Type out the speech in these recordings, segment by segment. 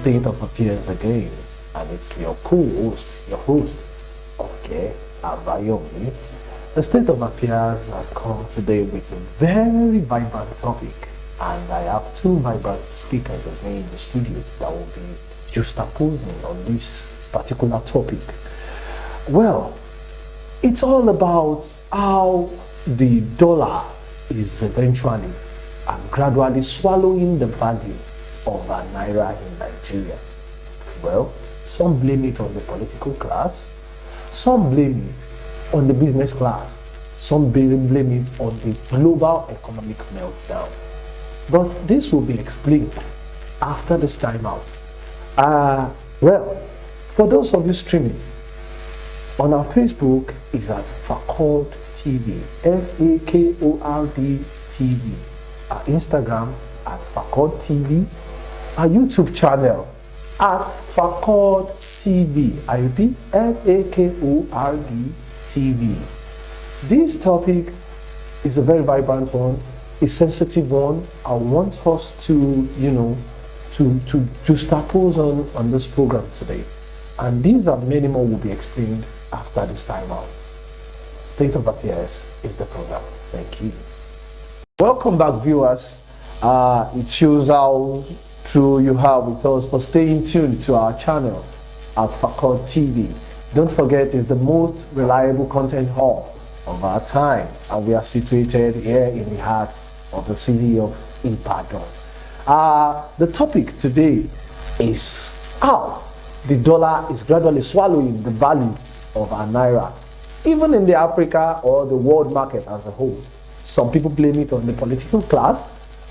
State of Affairs again, and it's your co-host, your host, okay, Abayomi. The State of Affairs has come today with a very vibrant topic, and I have two vibrant speakers with me in the studio that will be juxtaposing on this particular topic. Well, it's all about how the dollar is eventually and gradually swallowing the value of a Naira in Nigeria. Well, some blame it on the political class, some blame it on the business class, some blame it on the global economic meltdown. But this will be explained after this time out. Well, for those of you streaming, on our Facebook is at Fakord TV, Fakord TV. Our Instagram at Fakord TV. Our YouTube channel at Fakord TV. I repeat, Fakord TV. This topic is a very vibrant one, a sensitive one. I want us to, to juxtapose on this program today. And these and many more will be explained after this time out. State of Affairs is the program. Thank you. Welcome back, viewers. It shows how true you have with us for staying tuned to our channel at Fakord TV. Don't forget, it's the most reliable content hub of our time, and we are situated here in the heart of the city of Ibadan. The topic today is how the dollar is gradually swallowing the value of our Naira, even in the Africa or the world market as a whole. Some people blame it on the political class,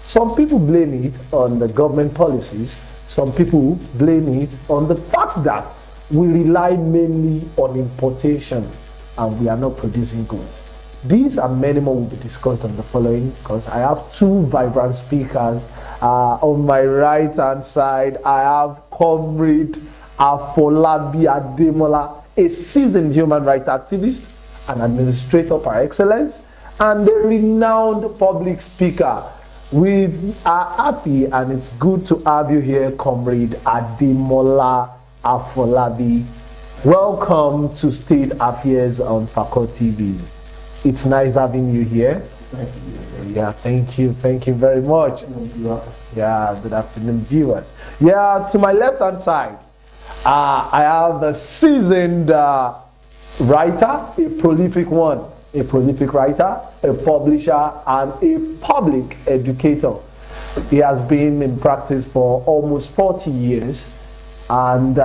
some people blame it on the government policies, some people blame it on the fact that we rely mainly on importation and we are not producing goods. These and many more will be discussed on the following, because I have two vibrant speakers. On my right hand side, I have Comrade Afolabi Ademola, a seasoned human rights activist, an administrator par excellence, and a renowned public speaker. We are happy and it's good to have you here, Comrade Ademola Afolabi. Welcome to State Affairs on Fakord TV. It's nice having you here. Thank you. Yeah, thank you. Thank you very much. Yeah, good afternoon, viewers. Yeah, to my left hand side, I have the seasoned writer, a prolific one, a prolific writer, a publisher, and a public educator. He has been in practice for almost 40 years and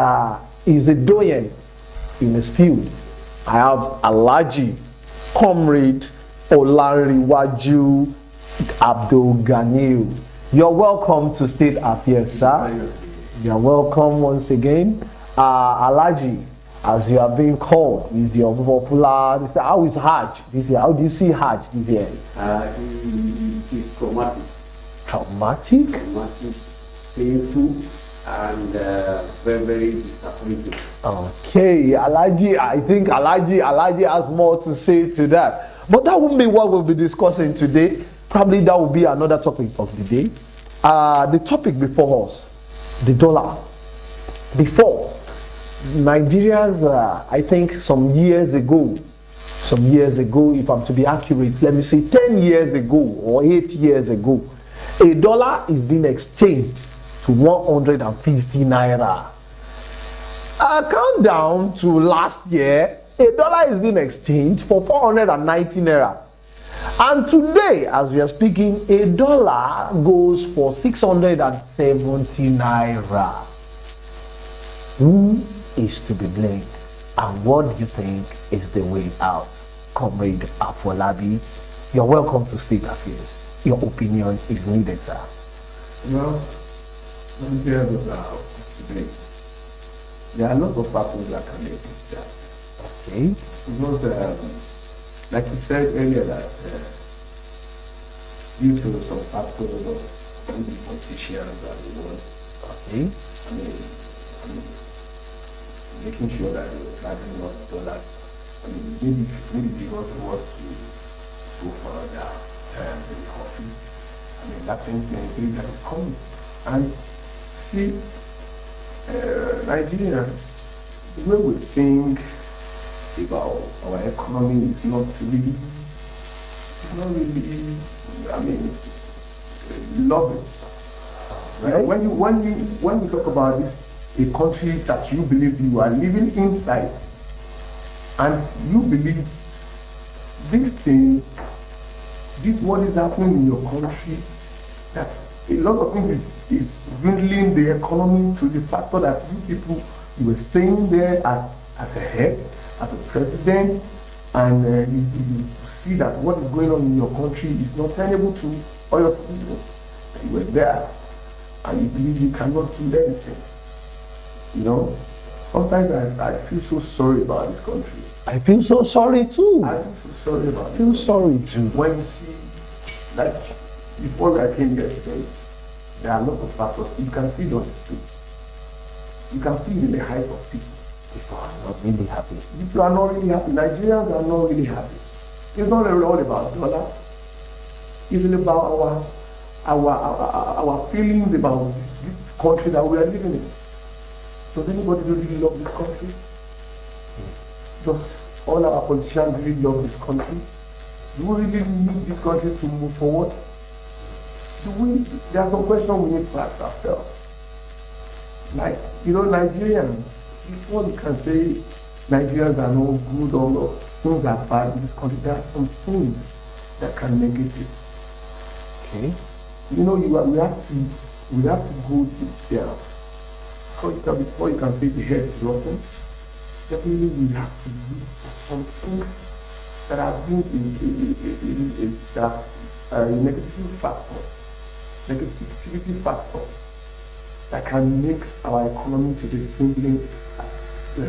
is a doyen in his field. I have Alhaji Comrade Olanrewaju Abdul Ganiu. You're welcome to State Affairs, sir. You're welcome once again. Alhaji, as you are being called, is your popular. How is Hajj this year? How do you see Hajj this year? It is traumatic. Traumatic? Traumatic, painful, and very, very disappointing. Okay, Alhaji, I think Alhaji has more to say to that. But that won't be what we'll be discussing today. Probably that will be another topic of the day. The topic before us, the dollar. Before, Nigerians, I think some years ago, if I'm to be accurate, let me say 10 years ago or 8 years ago, a dollar is being exchanged to 150 Naira. Countdown to last year, a dollar is being exchanged for 490 Naira. And today, as we are speaking, a dollar goes for 670 Naira. Who is to be blamed? And what do you think is the way out? Comrade Afolabi, you're welcome to State Affairs. Your opinion is needed, sir. Well, Nigeria today, there are a lot of factors that can make it that. Okay. Because, like you said earlier, that due to some factors of maybe politicians that we want, Okay. I mean, making sure that we're charging us dollars. I mean, maybe because we want to go further with the coffee. I mean, that 2023 that is coming. And see, Nigerians, the way we think about our economy is not really, I mean, lovely. Right? When you talk about this, a country that you believe you are living inside, and you believe this thing, this what is happening in your country, that a lot of things is dwindling the economy to the factor that you people, you were staying there as a head, as a president, and you see that what is going on in your country is not tenable to all your citizens. You were there, and you believe you cannot do anything. You know, sometimes I feel so sorry about this country. I feel so sorry too. I feel sorry about it. I feel sorry too. When you see, like, before I came here today, there are a lot of factors. You can see it on the street. You can see it in the height of people. People are not really happy. People are not really happy. Nigerians are not really happy. It's not all about dollar. It's about our feelings about this country that we are living in. Does anybody really love this country? Does all our politicians really love this country? Do we really need this country to move forward? There are some questions we need to ask ourselves. Like, you know, Nigerians, before you can say Nigerians are no good or no, things are bad in this country, there are some things that can negative. Okay. You know, we have to go deep there. Before you can say the head is rotten, definitely we have to look at some things that have been a negativity factor that can make our economy to be dwindling to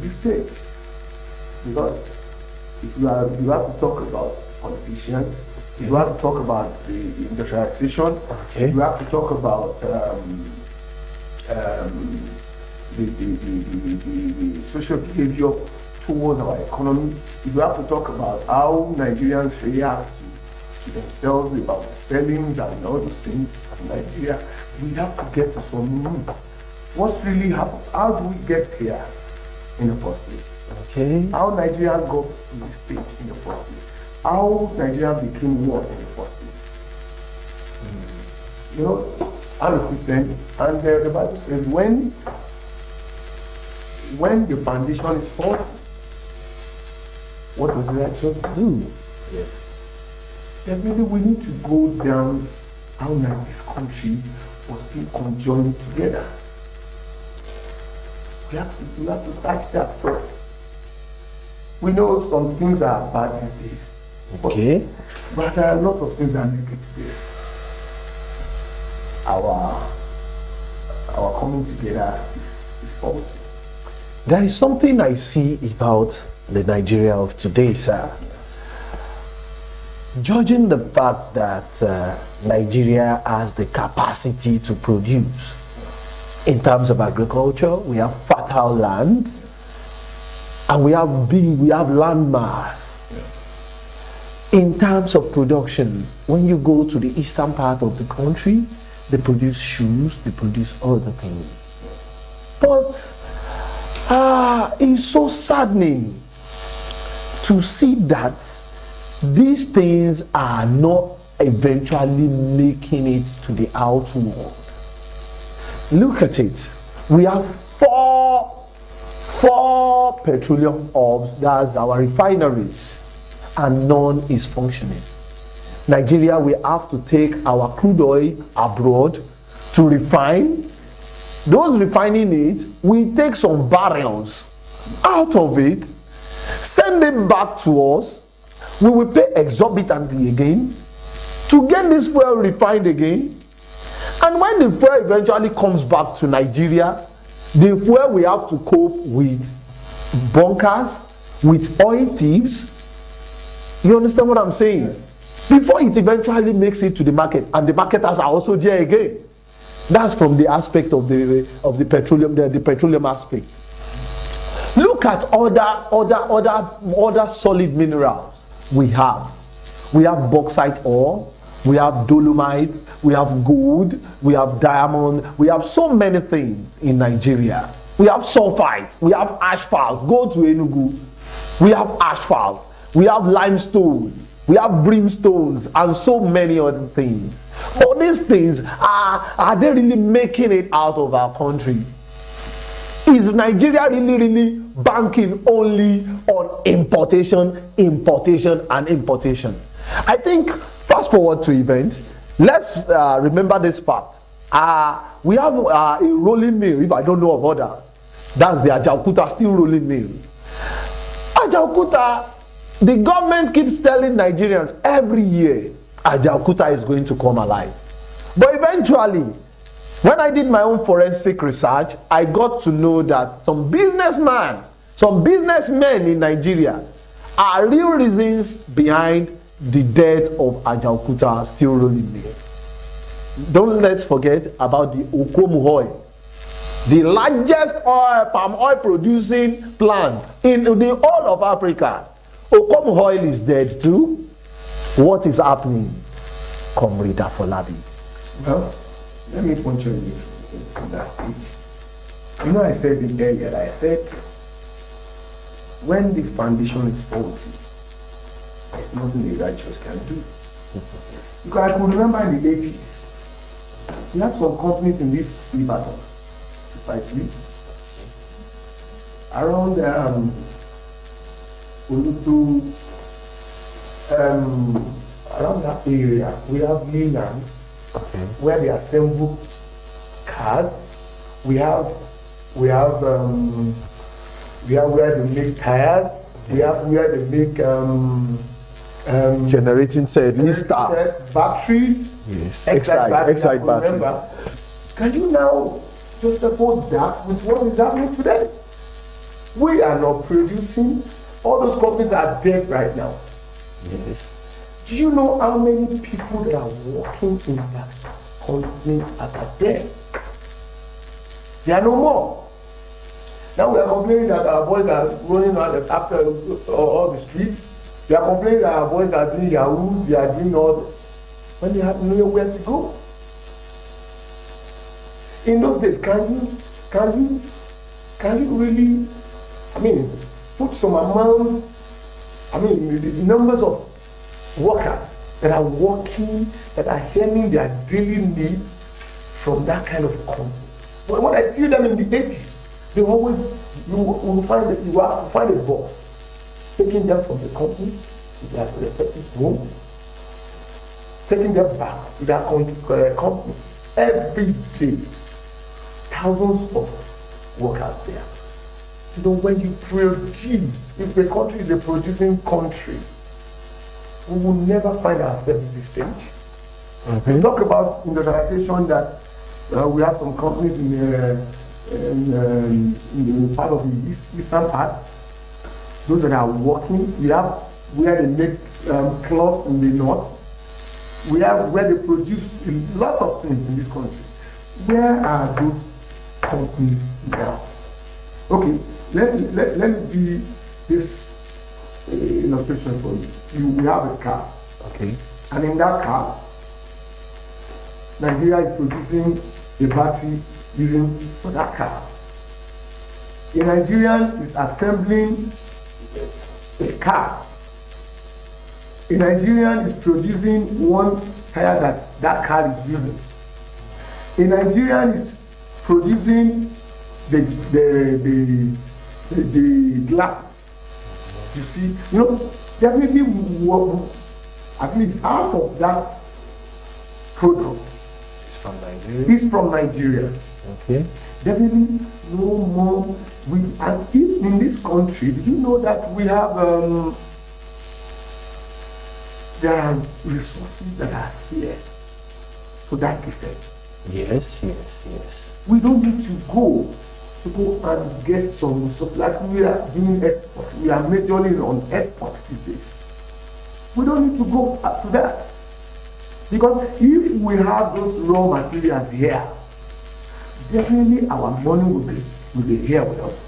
this stage. Because if you have to talk about politicians, you have to talk about the industrialization, okay. You have to talk about the social behavior towards our economy. You have to talk about how Nigerians react to themselves, about selling and all those things in Nigeria. We have to get to some root. What's really happened? How do we get here in the first place? Okay. How Nigeria got to this stage in the first place? How Nigeria became one in the first place? You know, I'm a Christian, and the Bible says when the foundation is faulty, what does the righteous do? Yes. Definitely we need to go down how this country was being conjoined together. We have to search that first. We know some things are bad these days. Okay. But there are a lot of things that are negative. Our coming together is false. There is something I see about the Nigeria of today, sir. Judging the fact that Nigeria has the capacity to produce in terms of agriculture, we have fertile land, and we have land mass. In terms of production, when you go to the eastern part of the country, they produce shoes, they produce other things. But it's so saddening to see that these things are not eventually making it to the outworld. Look at it. We have four petroleum hubs, that's our refineries, and none is functioning. Nigeria, we have to take our crude oil abroad to refine. Those refining it, we take some barrels out of it, send it back to us. We will pay exorbitantly again to get this fuel refined again. And when the fuel eventually comes back to Nigeria, the fuel we have to cope with bunkers, with oil thieves. You understand what I'm saying? Before it eventually makes it to the market, and the marketers are also there again. That's from the aspect of the petroleum aspect. Look at other solid minerals we have. We have bauxite ore, We have dolomite, we have gold, we have diamond, we have so many things in Nigeria. We have sulfite, we have asphalt. Go to Enugu, we have asphalt, we have limestone, we have brimstones, and so many other things. All these things, are they really making it out of our country? Is Nigeria really banking only on importation, and importation? I think, fast forward to events, let's remember this fact. We have a rolling mill, if I don't know of other. That's the Ajaokuta steel rolling mill. Ajaokuta, the government keeps telling Nigerians every year, Ajaokuta is going to come alive. But eventually, when I did my own forensic research, I got to know that some businessmen in Nigeria are real reasons behind the death of Ajaokuta steel rolling mill. Don't let's forget about the Okomu oil, the largest palm oil producing plant in the whole of Africa. Okomu oil is dead too. What is happening, Comrade Afolabi? Well, let me point you in that stage. You know, I said it earlier. I said, when the foundation is faulty, there's nothing the righteous can do. Because I could remember in the 80s, we had some companies in this Liverpool, precisely, around Ulutu, around that area. We have Leland, where they assemble cars. We have where they make tires. We have where they make generating set, batteries. Yes, excite batteries. Remember, can you now just suppose that with what is happening today? We are not producing. All those companies are dead right now. Yes. Do you know how many people that are working in that company are dead? There are no more. Now we are complaining that our boys are running out after all the streets. We are complaining that our boys are doing Yahoo, they are doing all this, when they have nowhere to go. In those days, can you really, put some amount, the numbers of workers that are working, that are earning their daily needs from that kind of company? But when I see them in the 80s, they always, you will find a boss taking them from the company to their respective home, taking them back to their company every day. Thousands of workers there. You know, when you produce, if the country is a producing country, we will never find ourselves at this stage. We talk about industrialization, that we have some companies in the part of the eastern part, those that are working. We have where they make cloth in the north. We have where they produce a lot of things in this country. Where are those companies now? Okay, let me be this illustration for you. We have a car. Okay. And in that car, Nigeria is producing a battery using for that car. A Nigerian is assembling a car. A Nigerian is producing one tire that car is using. A Nigerian is producing the glass. You see, definitely at least half of that product is from Nigeria. Okay. Definitely no more. And if in this country, do you know that we have there are resources that are here to that effect? Yes. We don't need to go and get some resources like we are doing export. We are majorly on export these days. We don't need to go up to that. Because if we have those raw materials here, definitely our money will be here with us.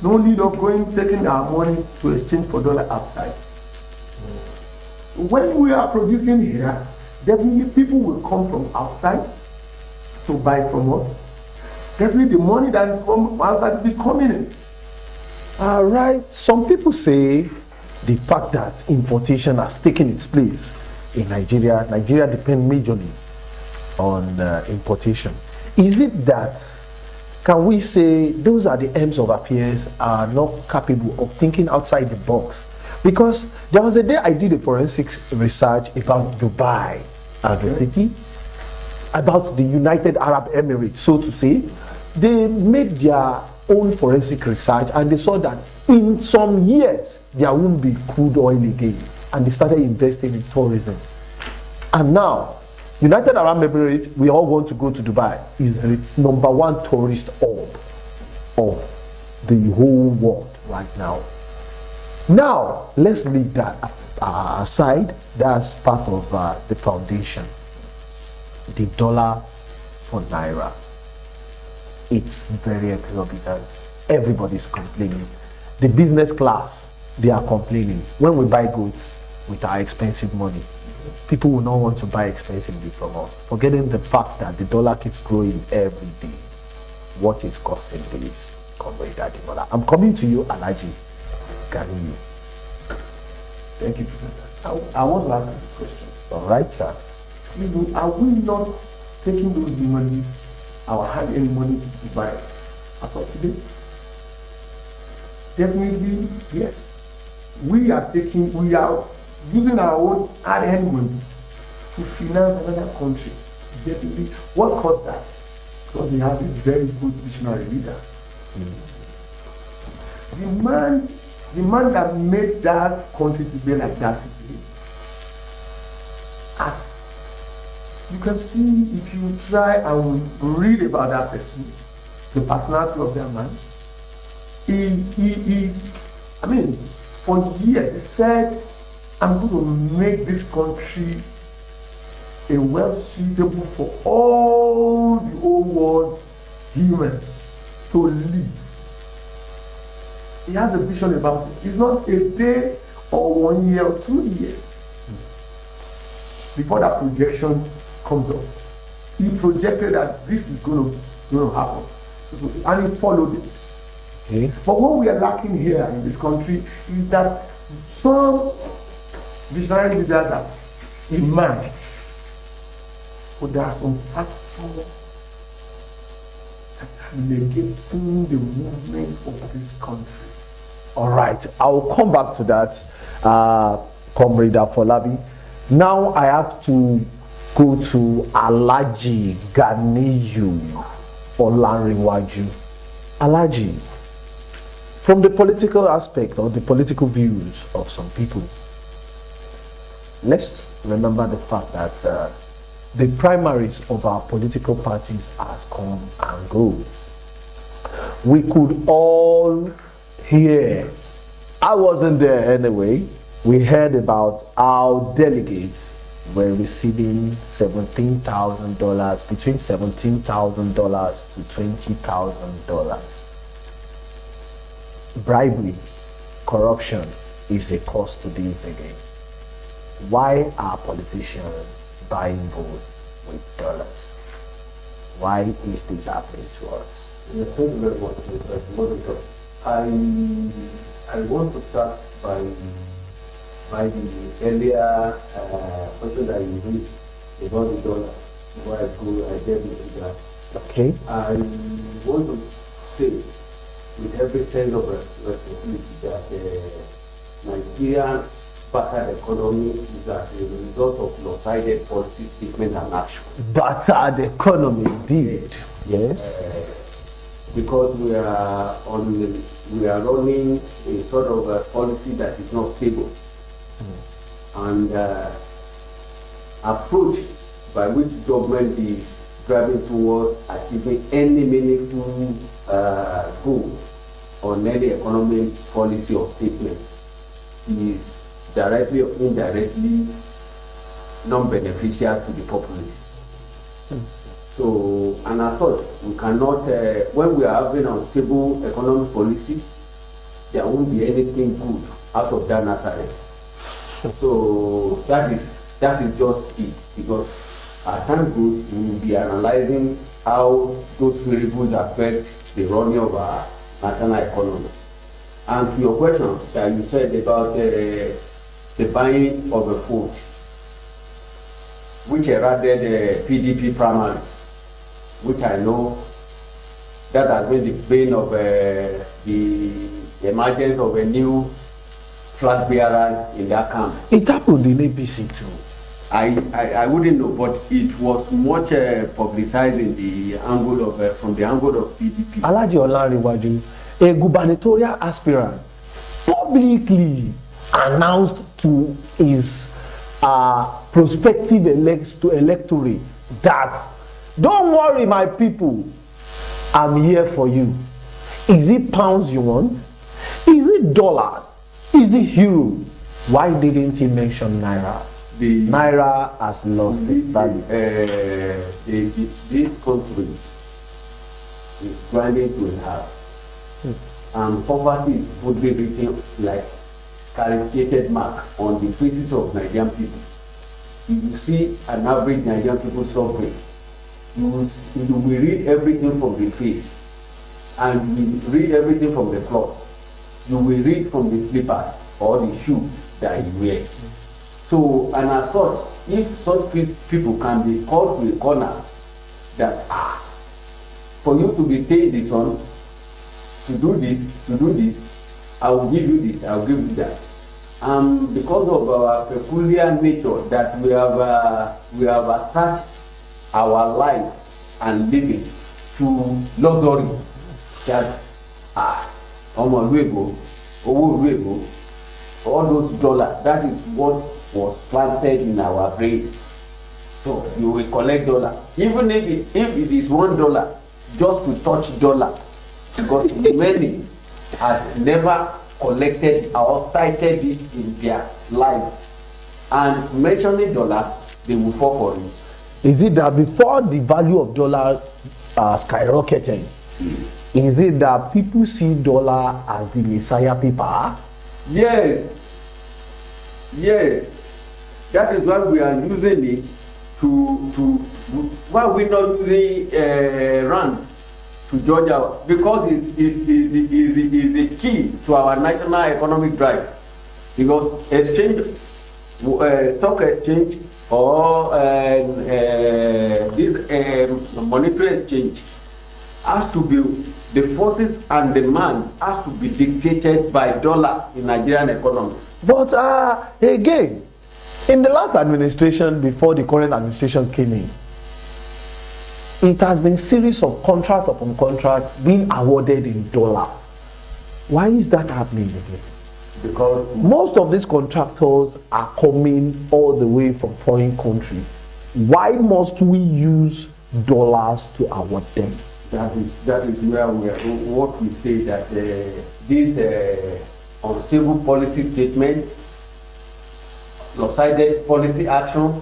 No need of taking our money to exchange for dollar outside. when we are producing here, definitely people will come from outside to buy from us. Definitely the money that is from outside will be coming in. All right. Some people say the fact that importation has taken its place in Nigeria depends majorly on importation. Is it that, can we say those are the aims of affairs are not capable of thinking outside the box? Because there was a day I did a forensic research about Dubai as a city, about the United Arab Emirates, so to say. They made their own forensic research and they saw that in some years there won't be crude oil again, and they started investing in tourism. And now United Arab Emirates, we all want to go to Dubai, is the #1 tourist hub of the whole world right now. Now let's leave that aside. That's part of the foundation. The dollar for Naira, it's very exorbitant. Everybody's complaining. The business class, they are complaining. When we buy goods with our expensive money, people will not want to buy expensively from us, forgetting the fact that the dollar keeps growing every day. What is causing this, Comrade Adimola? I'm coming to you, Alhaji Ganiyu. Thank you, Professor. I want to ask this question. All right, sir. Are we not taking those money, our hard-earned money, to buy as of today? Definitely, yes. We are using our own hard-earned money to finance another country. Definitely. What caused that? Because we have a very good visionary leader. The man that made that country to be like that today, as you can see, if you try and read about that person, the personality of that man, I mean, for years he said, I'm going to make this country a well suitable for all the old world humans to live. He has a vision about it. It's not a day or 1 year or 2 years before that projection comes up. He projected that this is going to happen, and he followed it. Okay. But what we are lacking here in this country is that some visionary leaders have emerged, but there are some factors that are negating the movement of this country. All right, I'll come back to that, Comrade Afolabi. Now I have to go to Alhaji Ganiyu Olarinwaju. Alhaji, from the political aspect or the political views of some people, let's remember the fact that the primaries of our political parties has come and go. We could all hear, I wasn't there anyway, we heard about how delegates were receiving $17,000, between $17,000 to $20,000. Bribery, corruption is a cost to this again. Why are politicians buying votes with dollars? Why is this happening to us? Yes, thank you very much, Mr. Monitor. I want to start by the earlier question that you raised about the dollar. Before I get into that. Okay. I want to say with every sense of responsibility that Nigerian battered economy is as a result of lopsided policy statement and actions. Battered economy, indeed. Yes. Because we are running a sort of a policy that is not stable, and approach by which government is driving towards achieving any meaningful goal on any economic policy or statement is directly or indirectly non-beneficial to the populace. So, and as such, we cannot, when we are having unstable economic policy, there won't be anything good out of that Nazareth. So that is just it, because as time goes, we will be analyzing how those variables affect the running of our national economy. And to your question that you said about the buying of a vote, which heralded the PDP primaries, which I know that has been the bane of the emergence of a new flag bearer in that camp. It happened in APC too. I wouldn't know, but it was much publicized in the angle of from the angle of PDP. Alhaji Olanrewaju, a gubernatorial aspirant, publicly announced to his prospective electorate that, don't worry my people, I'm here for you. Is it pounds you want? Is it dollars? Is it euro? Why didn't he mention Naira? Naira has lost its value. This country is grinding to a half. And poverty is fully written like caricated mark on the faces of Nigerian people. If you see an average Nigerian people suffering, you will read everything from the face, and you will read everything from the cloth. You will read from the slippers or the shoes that you wear. So, and as such, if such people can be called to a corner that, for you to be staying in the sun, to do this, I will give you this, I will give you that. Because of our peculiar nature that we have attached our life and living to luxury, that all those dollars, that is what was planted in our brain. So you will collect dollar, even if it is $1, just to touch dollar, because many have never collected or cited it in their life, and mentioning dollar, they will fall for it. Is it that before the value of dollar skyrocketed, is it that people see dollar as the messiah paper? Yes. That is why we are using it why we're not using rand to Georgia, because it is the key to our national economic drive. Because exchange, stock exchange, or this monetary exchange has to be, the forces and demand has to be dictated by dollar in Nigerian economy. But again, in the last administration before the current administration came in, it has been series of contract upon contract being awarded in dollars. Why is that happening again? Because most of these contractors are coming all the way from foreign countries. Why must we use dollars to award them? That is where what we say, that these unstable policy statements, lopsided policy actions,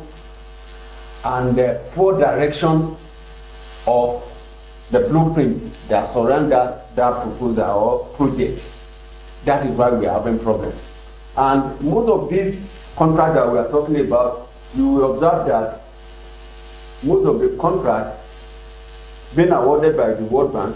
and the poor direction of the blueprint that surround that proposal or project. That is why we are having problems. And most of these contracts that we are talking about, you will observe that most of the contracts being awarded by the World Bank,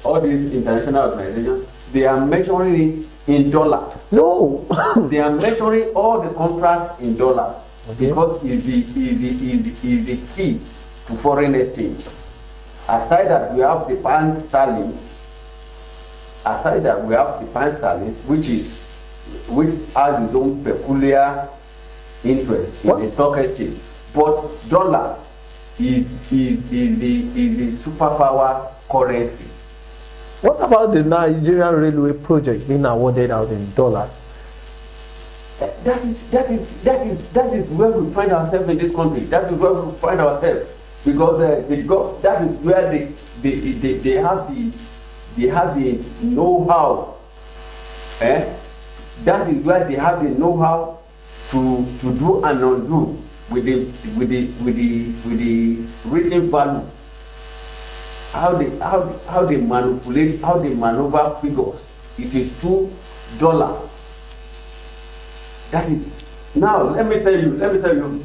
all these international organizations, they are measuring it in dollars. No. They are measuring all the contracts in dollars, okay, because it's the key to foreign exchange. Aside that we have the pound sterling, which has its own peculiar interest in the stock exchange, but dollar is the superpower currency. What about the Nigerian railway project being awarded out in dollars? That is where we find ourselves in this country. That is where we find ourselves, because that is where they have the know-how. That is where they have the know-how to do and undo with the written value. How they manipulate, how they maneuver figures. It is $2 That is, now let me tell you, let me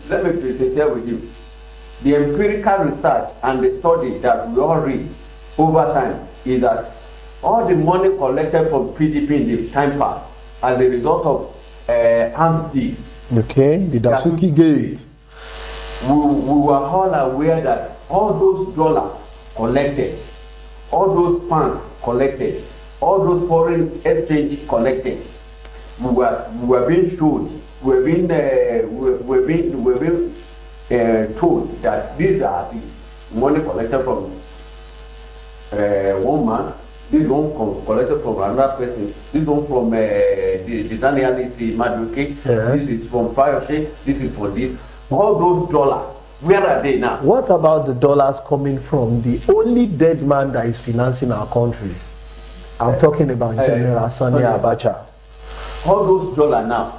share with you. The empirical research and the study that we all read over time is that all the money collected from PDP in the time past as a result of armed deal. Okay, the Dasuki Gate. We were all aware that all those dollars collected, all those funds collected, all those foreign exchange collected, we were being told, we were being told that these are the money collected from one man, this one collected from another person, this one from the Daniel Maduke, this is from Fayoshe, this is for this. All those dollars, where are they now? What about the dollars coming from the only dead man that is financing our country? I'm talking about General Sani Abacha. All those dollars now.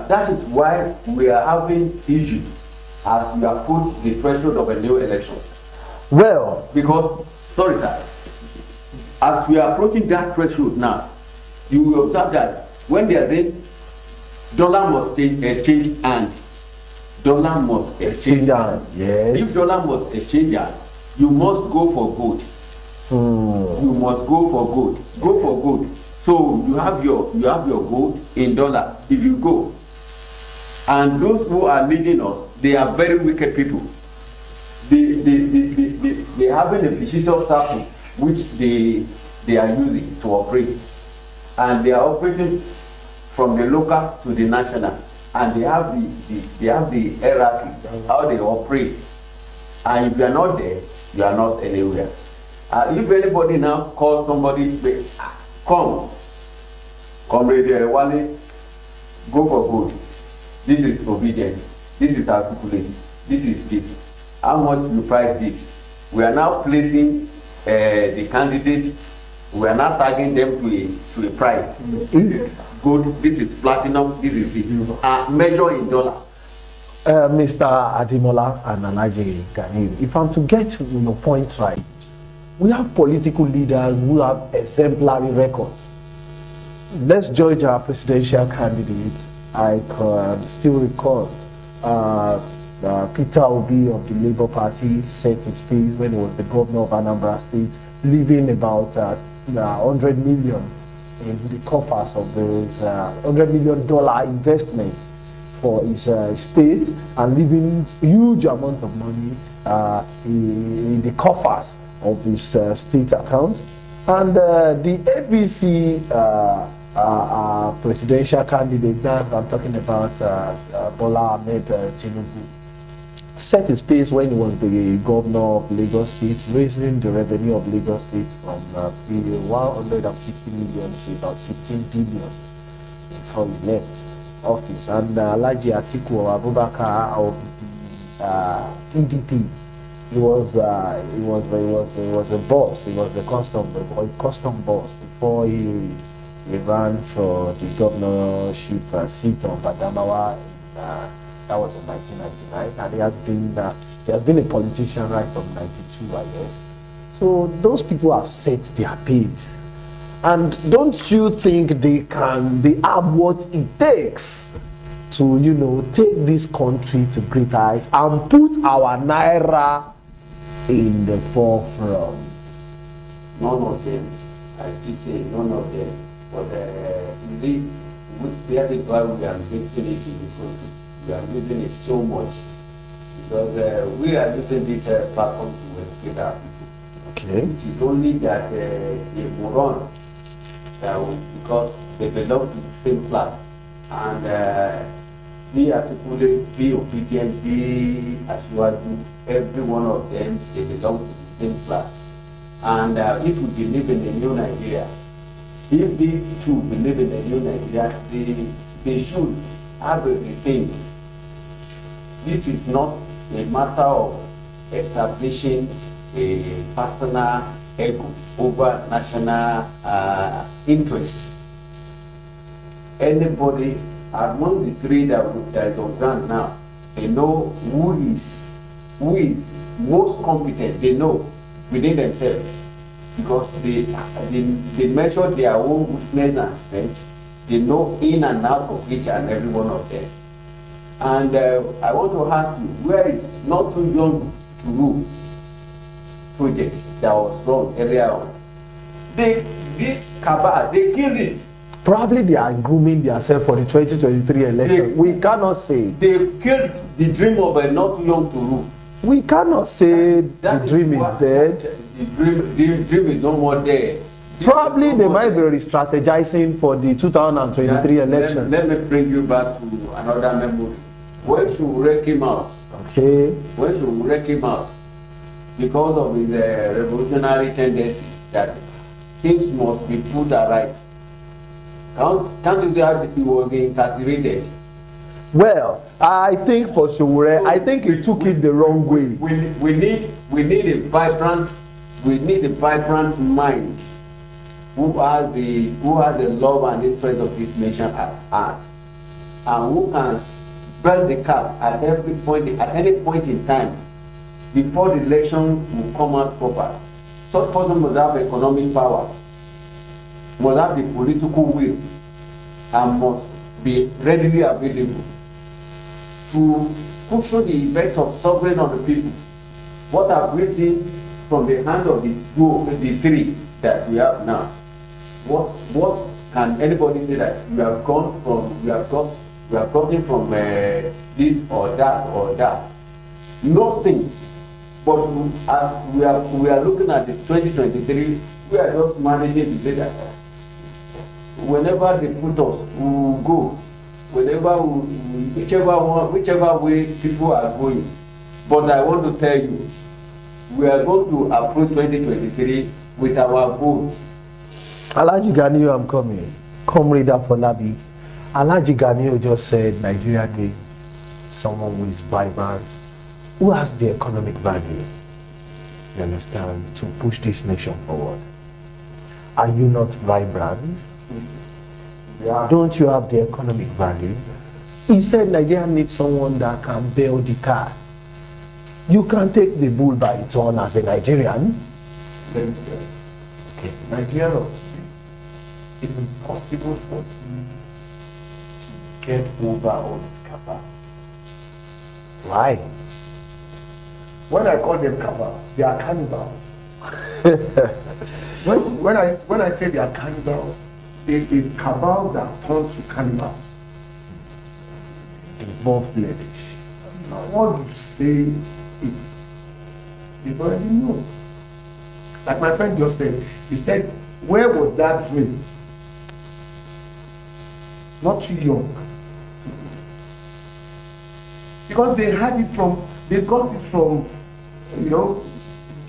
That is why we are having issues as we approach the threshold of a new election. Well, because, sorry sir, as we are approaching that threshold now, you will observe that when they are saying dollar must exchange hands, dollar must exchange hands. Yes. If dollar must exchange hands, you must go for gold. You must go for gold. Go for gold. So you have your gold in dollar. If you go, and those who are leading us, they are very wicked people. They having a fictitious circle which they are using to operate, and they are operating from the local to the national, and they have the hierarchy how they operate. And if you are not there, you are not anywhere. If anybody now calls somebody, come, comrade Wale, go for gold. This is obedience. This is articulate. This is this. How much you price this? We are now placing the candidate. We are now tagging them to a price. This is gold. This is platinum. This is this. Measure in dollar. Mr. Adimola and Alhaji Gani, if I'm to get your point right, we have political leaders who have exemplary records. Let's judge our presidential candidates. I can still recall Peter Obi of the Labour Party set his face when he was the governor of Anambra State, leaving about 100 million in the coffers of his $100 million investment for his state, and leaving huge amounts of money in the coffers of his state account. And the APC presidential candidate, that I'm talking about Bola Ahmed Tinubu, set his pace when he was the governor of Lagos State, raising the revenue of Lagos State from 150 million to about 15 billion before he left office. And Alhaji Atiku Abubakar of the PDP, he was a boss. He was a custom boss before he ran for the governorship seat of Adamawa. That was in 1999, and he has been a politician right from 92, I guess. So those people have set their pace, and don't you think they have what it takes to, take this country to greater heights and put our Naira in the forefront? None of them. I still say none of them. But indeed, that is why we are investing it in this country. We are using it so much because we are using this platform to educate our people. Okay. It is only that they moron because they belong to the same class, and be articulate, be obedient, be assured. Every one of them, they belong to the same class. And if we believe in a new Nigeria, if these two believe in a new Nigeria, they should have a rethink. This is not a matter of establishing a personal ego over national interest. Anybody among the three that is on ground now, they know who is most competent. They know within themselves, because they measure their own weakness and strength, They know in and out of each and every one of them. And I want to ask you, where is Not Too Young to Rule project that was run earlier on? This cabal, they killed it. Probably they are grooming themselves for the 2023 election. We cannot say. They killed the dream of a Not Too Young to Rule. We cannot say the dream is dead. The dream is no more there. Probably they might be re-strategizing for the 2023 election. Let me bring you back to another memory. When Shuvure came out, okay. When Shuvure came out, because of his revolutionary tendency that things must be put aright. Can't you say how he was incarcerated? Well, I think for Shuvure, I think he took it the wrong way. We need a vibrant mind who has the love and interest of this nation at heart, and who can spread the cap at any point in time before the election will come out proper. Such person must have economic power, must have the political will, and must be readily available to cushion the effect of sovereign on the people. What I've seen from the hand of the three that we have now, what can anybody say that we have gotten from this or that? Nothing. But as we are looking at the 2023, we are just managing to say that whenever they put us, we will go. Whichever way people are going. But I want to tell you, we are going to approach 2023 with our votes. Alhaji Ganiyu, I'm coming. Comrade Afolabi. Alhaji Ganiyu just said Nigeria needs someone who is vibrant, who has the economic value, you understand, to push this nation forward. Are you not vibrant? Yeah. Don't you have the economic value? He said Nigeria needs someone that can bail the car. You can take the bull by its horn as a Nigerian. Okay. Nigeria, it's impossible for you to get over all these cabals. Why? When I call them cabals, they are cannibals. when I say they are cannibals, a cabal that turns to cannibals. More flesh. What you say is they already know. Like my friend just said, he said, where was that dream? Not too young. Because they got it from,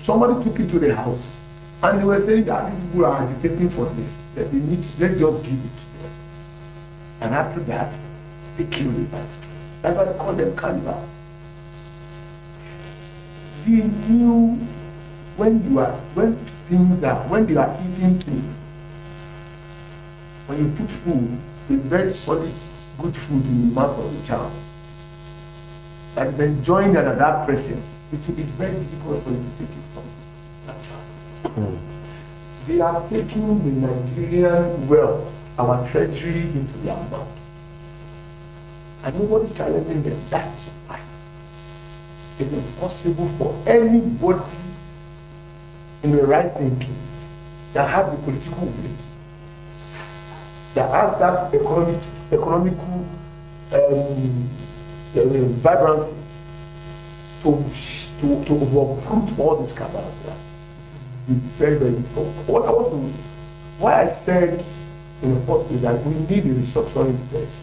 somebody took it to the house. And they were saying that these people are agitating for this. That they need, let's just give it to them. And after that, they killed it. That's why they call them cannibals. They knew when you are eating things, when you put food, a very solid, good food in the mouth of the child, that is enjoying that person, it will be very difficult for you to take it from that child. They are taking the Nigerian wealth, our treasury, into their mouth. And nobody's challenging them. That's why it's impossible for anybody in the right thinking that has the political will, that has that economical vibrancy to uproot all these cabals. Very, very important. Why I said in the first place that we need a restructuring place.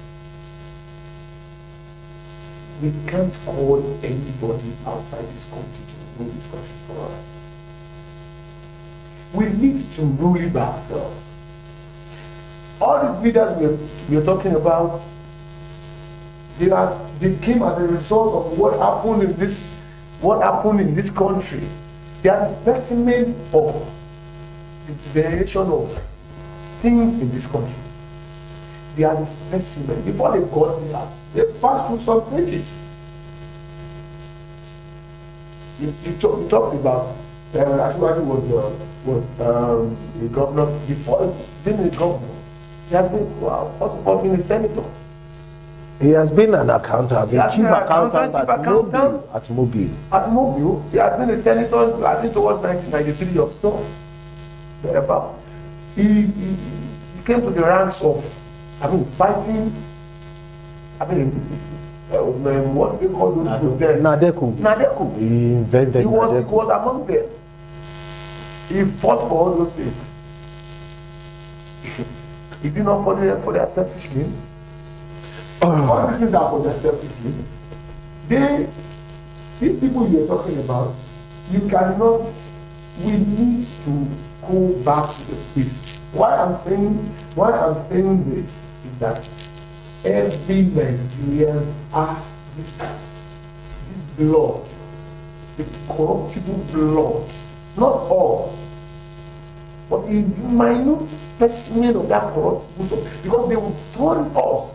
We can't call anybody outside this country to do this country for us. We need to rule it by ourselves. All these leaders we are talking about, they came as a result of what happened in this country. They are the specimen of the generation of things in this country. They are the specimen. Before they got there, they passed through some stages. You talked about Ashwadi was the governor. Before being a governor, He has been been a senator. He has been an accountant, the chief accountant at Mobile. At Mobile, he has been a senator, I think towards 1993 or so. Thereabout. He came to the ranks of, fighting, what do they call those people there? Nadeku. He invented He was among them. He fought for all those things. Is it not for their selfish gain? All these things are for their selfish gain. These people you are talking about, we need to go back to the peace. Why I'm saying this is that every Nigerian has this blood, the corruptible blood. Not all, but a minute specimen of that corruptible blood, because they will turn us.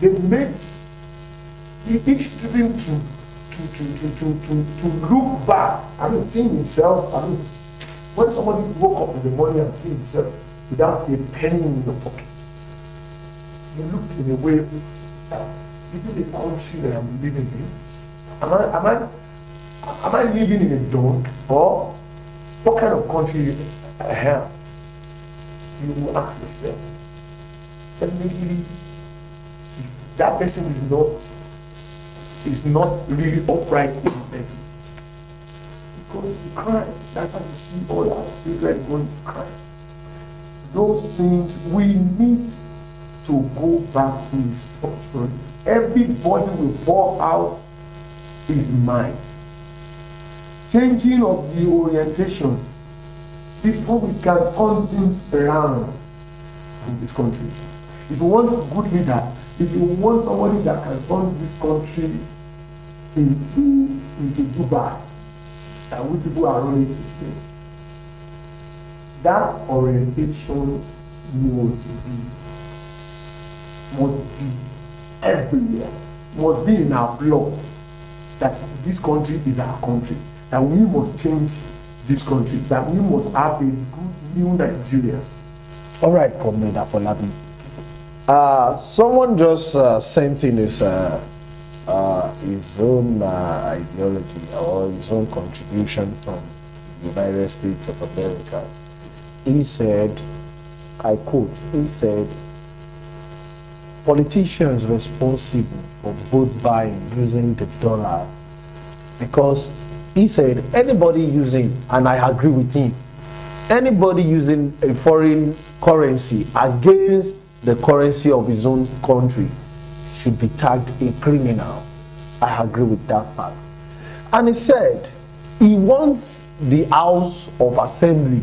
They make each citizen to look back. Seeing himself. When somebody woke up in the morning and see himself without a penny in your pocket, you look in a way, this is the country that I'm living in. Am I living in a dog, or what kind of country I have? You will ask yourself. Maybe if that person is not really upright in himself, going to crime. That's how you see all our children going to crime. Those things, we need to go back to his structure. Everybody will pour out his mind. Changing of the orientation before we can turn things around in this country. If you want a good leader, if you want somebody that can turn this country into Dubai, that we people are running to stay, that orientation must be everywhere, must be in our blood, that this country is our country, that we must change this country, that we must have a good new Nigeria. All right, Comrade Afolabi. Someone just sent in his own ideology or his own contribution from the United States of America. He said, I quote, he said, politicians responsible for vote buying using the dollar, because he said anybody using, and I agree with him, anybody using a foreign currency against the currency of his own country should be tagged a criminal. I agree with that fact. And he said he wants the House of Assembly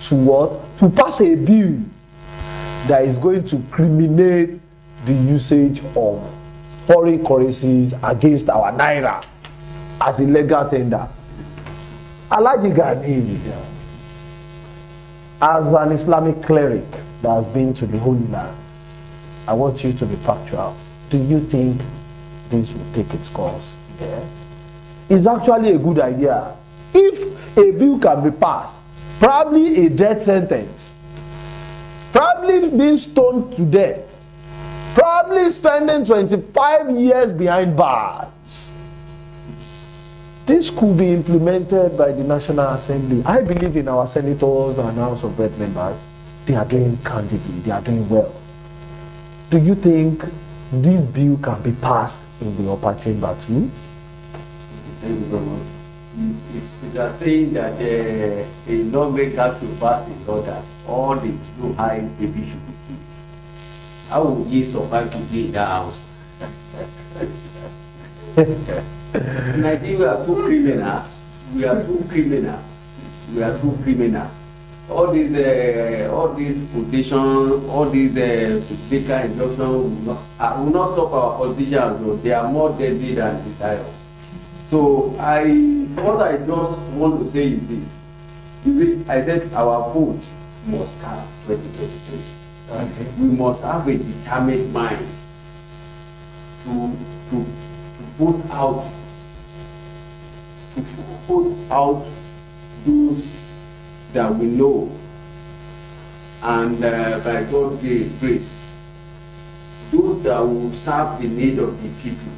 to what? To pass a bill that is going to criminate the usage of foreign currencies against our Naira as a legal tender. Alhaji Gani, as an Islamic cleric that has been to the Holy Land, I want you to be factual. Do you think this will take its course? Yeah. It's actually a good idea. If a bill can be passed, probably a death sentence, probably being stoned to death, probably spending 25 years behind bars, this could be implemented by the National Assembly. I believe in our senators and House of Rep members. They are doing candidly, they are doing well. Do you think this bill can be passed in the upper chamber too? Thank you very much. It's are saying that a lawmaker to pass a law that all the too high baby should be killed. How will he survive to be in that house? In Nigeria, we are too criminal. We are too criminal. We are too criminal. All these quotations, all these political injunctions will not stop our politicians. So they are more deadly than desire. So what I just want to say is this. You see, I said our vote must count 2023. Okay. We must have a determined mind to vote out those that we know and by God's grace, those that will serve the need of the people,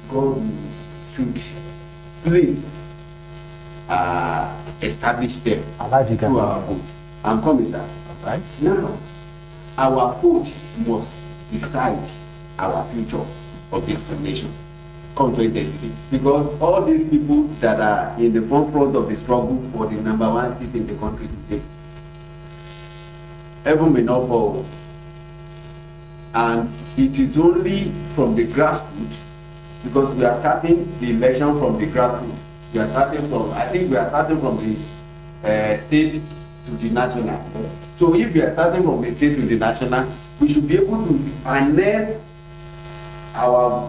God should please establish them through our vote. I'm coming, sir. Right. Now, our vote must decide our future of this nation. Come 2026. Because all these people that are in the front of the struggle for the number one seat in the country today, heaven may not fall. And it is only from the grassroots, because we are starting the election from the grassroots. We are starting from, I think we are starting from the state to the national. So if we are starting from the state to the national, we should be able to harness our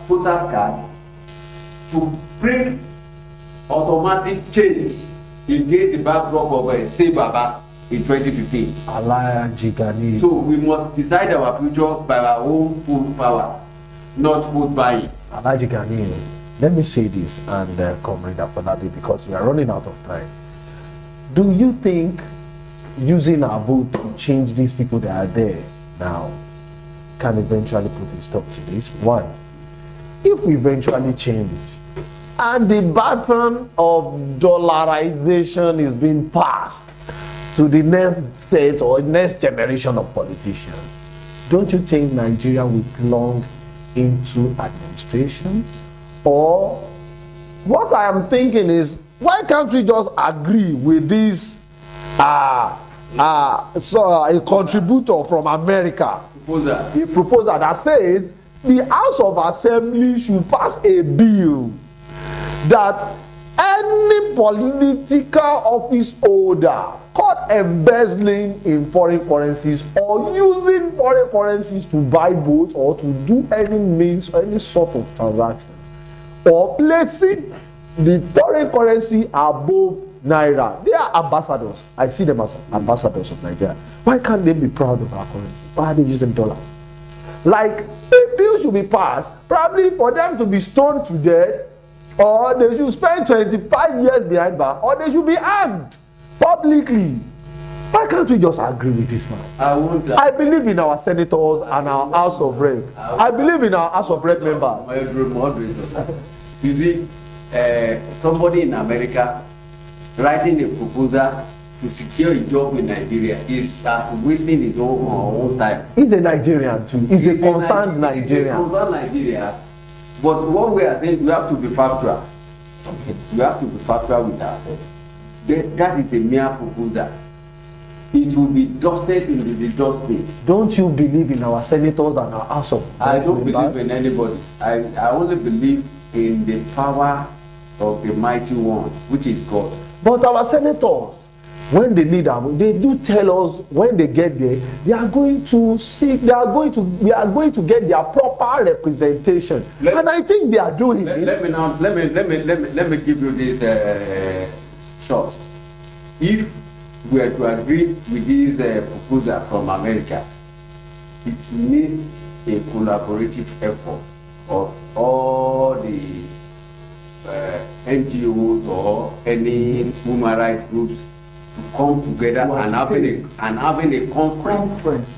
voter card to bring automatic change against the backdrop of Say Baba in 2015. So we must decide our future by our own full power, not vote buying. Let me say this and Comrade Afolabi, because we are running out of time. Do you think using our vote to change these people that are there now can eventually put a stop to this? One, if we eventually change and the baton of dollarization is being passed to the next set or next generation of politicians, don't you think Nigeria will plunge into administration? Or what I am thinking is, why can't we just agree with this a contributor from America, a proposal that says the House of Assembly should pass a bill that any political office holder caught embezzling in foreign currencies or using foreign currencies to buy votes or to do any means or any sort of transaction, or placing the foreign currency above Naira. They are ambassadors. I see them as ambassadors of Nigeria. Why can't they be proud of our currency? Why are they using dollars? Like, a bill should be passed, probably for them to be stoned to death, or they should spend 25 years behind bars, or they should be hanged publicly. Why can't we just agree with this man? I believe in our senators and our House of Rep. I believe in our House of Rep members. You see, somebody in America writing a proposal to secure a job in Nigeria is wasting his own time. He's a Nigerian too. He's a concerned Nigerian. He's a concerned Nigerian. But what we are saying, we have to be factual. Okay. We have to be factual with ourselves. That is a mere proposal. It will be dusted in the dustbin. Don't you believe in our senators and our House of Rep? I don't believe in anybody. I only believe in the power of the mighty one, which is God. But our senators, when they lead them, they do tell us when they get there, we are going to get their proper representation. And I think they are doing it. Let me give you this short. If we are to agree with this proposal from America, it needs a collaborative effort of all the NGOs or any human rights groups to come together and having a conference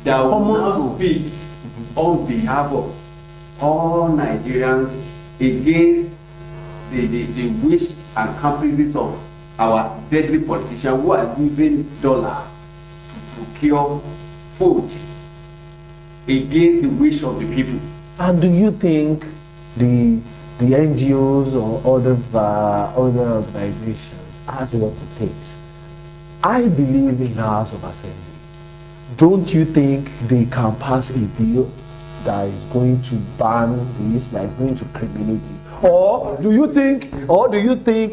that will now speak on behalf of all Nigerians against the wish and caprices of our deadly politicians who are using dollar to procure food against the wish of the people. And do you think the NGOs or other organizations has what it takes? I believe in our House of Assembly. Don't you think they can pass a bill that is going to ban this, that is going to criminate it? Or do you think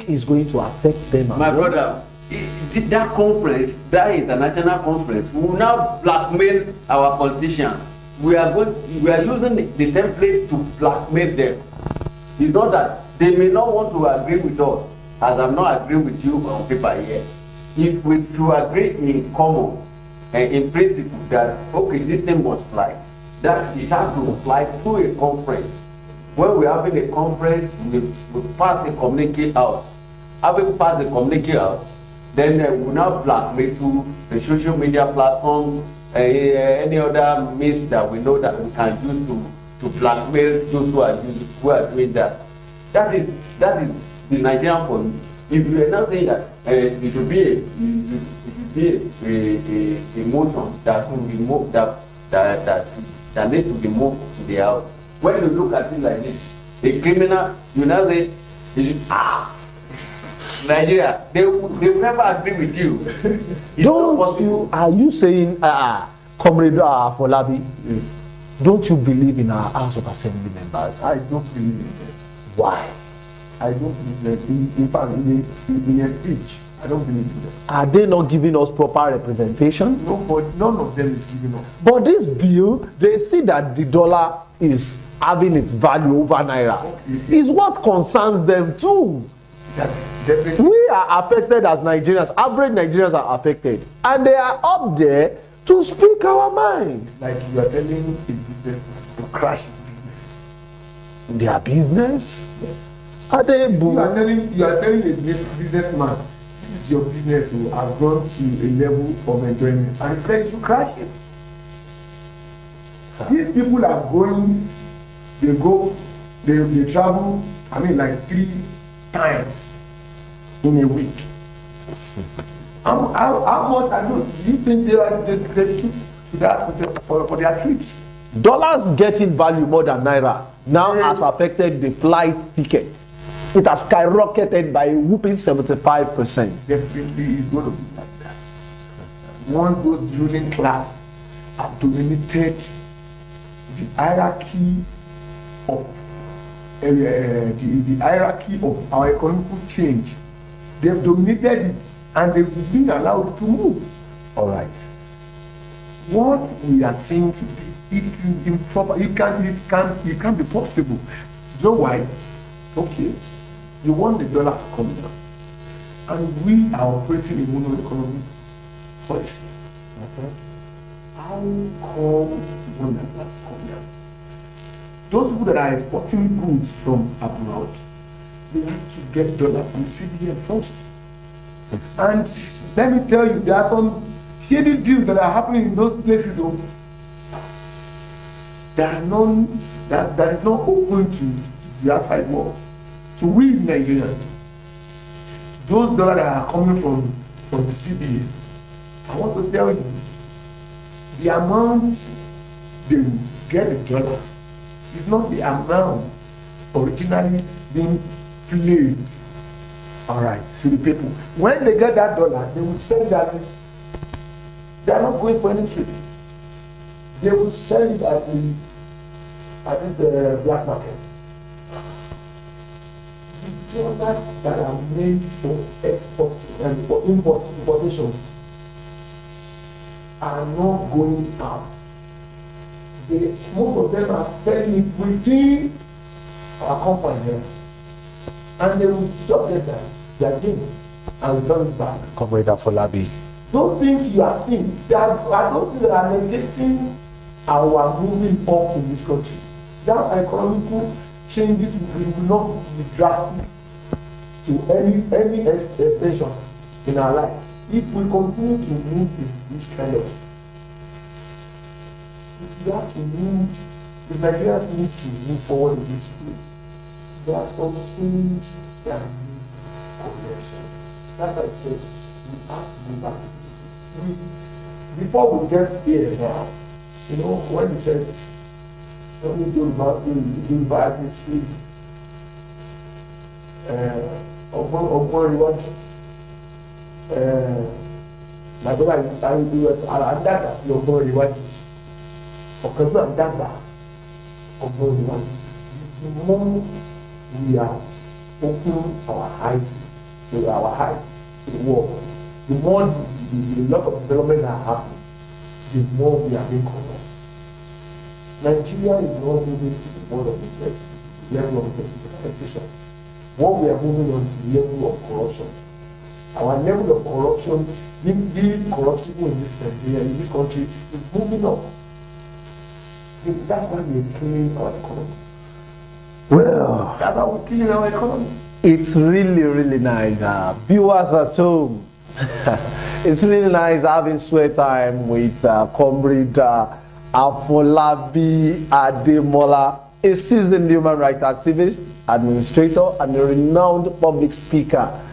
it's going to affect them? My brother, that conference, that international conference, will now blackmail our politicians. We are using the template to blackmail them. It's not that they may not want to agree with us, as I'm not agreeing with you on paper here. If we to agree in common and in principle that okay, this thing must fly, that it has to fly through a conference. When we're having a conference, we pass a communique out. Having passed the communique out, then we now blackmail through the social media platforms, any other means that we know that we can use to blackmail those who are doing that. That is the Nigerian police. If you are not saying that it should be a motion that will be moved that needs to be moved to the house. When you look at it like this, a criminal, you now say, Nigeria, they will never agree with you. Are you saying, Comrade Folabi, don't you believe in our House of Assembly members? I don't believe in them. Why? I don't believe them. In fact, in a pitch, I don't believe in them. Are they not giving us proper representation? No, but none of them is giving us. But this bill, they see that the dollar is having its value over Naira. Okay. Is what concerns them too. That's definitely. We are affected as Nigerians. Average Nigerians are affected. And they are up there to speak our mind. Like you are telling a businessman to crash his business. Their business? Yes. Are they you are telling a businessman, this is your business, who has gone to a level of enjoyment, and he said you crash it. These people are going, they travel, I mean like 3 times in a week. How much do you think they took to that for their trips? Dollars getting value more than Naira now has affected the flight ticket. It has skyrocketed by a whooping 75%. Definitely is going to be like that. Once those ruling class have dominated the hierarchy of the hierarchy of our economic change, they've dominated it and they've been allowed to move. All right. What we are seeing today, it is improper. It can't be possible. You know why? Okay, you want the dollar to come down, and we are operating in mono-economic policy. How come when the dollar come down? Those people that are exporting goods from abroad, they have to get dollar from CBN first. And let me tell you, there are some shady deals that are happening in those places. That is not open to the outside world. So we Nigerians, those dollars that are coming from the CBA, I want to tell you, the amount they get the dollar is not the amount originally being placed, all right, to the people. When they get that dollar, they will sell that. They are not going for any trade. They will sell it at this black market. The dollars that are made for export and for importation are not going out. Most of them are selling it within our company, and they will just get their gain and return it back. Comrade Folabi. Those things you are seeing, are those things that are negating our moving up in this country. That economic changes will not be drastic to any extension in our lives. If we continue to move in this kind of, we have to move, the Nigerians need to move forward in this way. There are some things that need correction. That's why I said we have to move back. Before we get here now, you know, when we said, let me do back this sleep. Ọgbọ́n iwájú làgbọ́dá ìtàrí ìlú àdàgbà sí ọgbọ́n iwájú ọ̀kan tó àdàgbà ọgbọ́n iwájú. The more we are opening our eyes to the world, the more the lot of development that happen, the more we are being corrupt. Nigeria is not moving to the world of the level of taxation. What we are moving on to the level of corruption. Our level of corruption, being corruptible in this country, is moving up. That's why we are killing our economy. Well, that's why we're killing our economy. It's really, really nice. Viewers at home, It's really nice having sweat time with Comrade Afolabi Ademola, a seasoned human rights activist, administrator, and a renowned public speaker.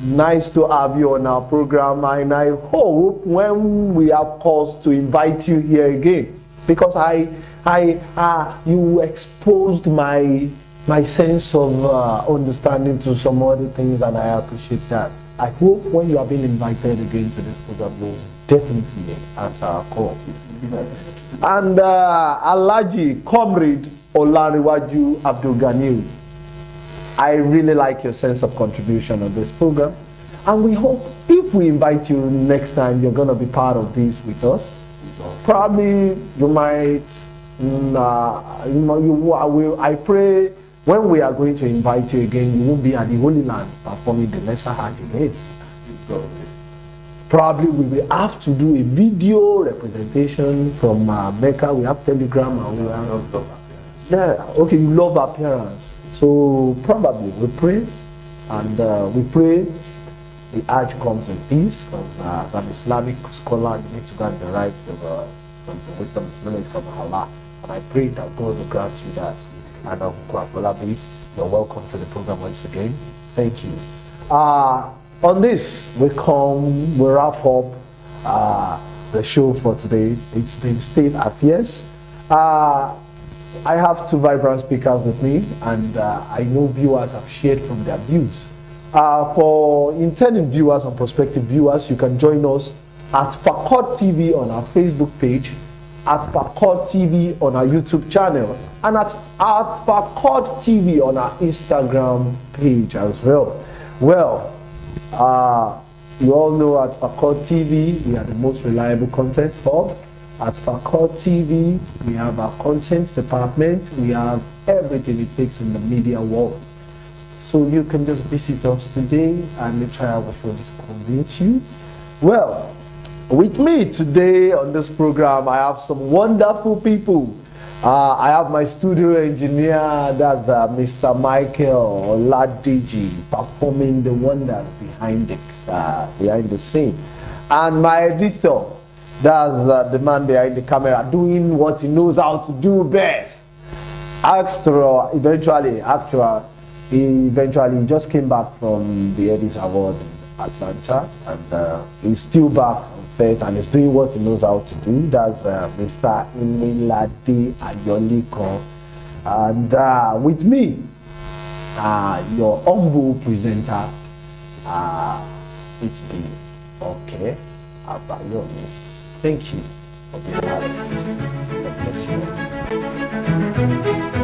Nice to have you on our program, and I hope when we have cause to invite you here again, because you exposed my sense of understanding to some other things, and I appreciate that. I hope when you are being invited again to this program, you'll definitely answer our call. And Alhaji Comrade Olariwaju Abdulganiu, I really like your sense of contribution on this program, and we hope if we invite you next time, you're going to be part of this with us. Probably you might, I pray when we are going to invite you again, you won't be at the Holy Land performing the Lesser Hajj again. Probably we will have to do a video representation from Mecca. We have Telegram and we have... Yeah, okay, you love appearance. So probably we pray, and we pray the Hajj comes in peace. As an Islamic scholar, you need to get the right of the wisdom and knowledge from Allah. And I pray that God will grant you that. And you're welcome to the program once again. Thank you. On this, we wrap up the show for today. It's been State Affairs. I have two vibrant speakers with me, and I know viewers have shared from their views. For intending viewers and prospective viewers, you can join us at Fakod TV on our Facebook page, at Fakod TV on our YouTube channel, and at Fakod TV on our Instagram page as well. Well, you all know at Fakod TV, we are the most reliable content hub. At Fakod TV, we have our content department. We have everything it takes in the media world. So you can just visit us today and let's try our show to convince you. Well, with me today on this program, I have some wonderful people. I have my studio engineer, that's Mr. Michael Oladiji, performing the wonders behind the scene. And my editor, that's the man behind the camera, doing what he knows how to do best. He eventually just came back from the Eddies Award in Atlanta, and he's still back on set and he's doing what he knows how to do. That's Mr. Imilade Ayoliko. And with me, your humble presenter, it's been okay. Abayomi. Thank you for being part of this. God bless you.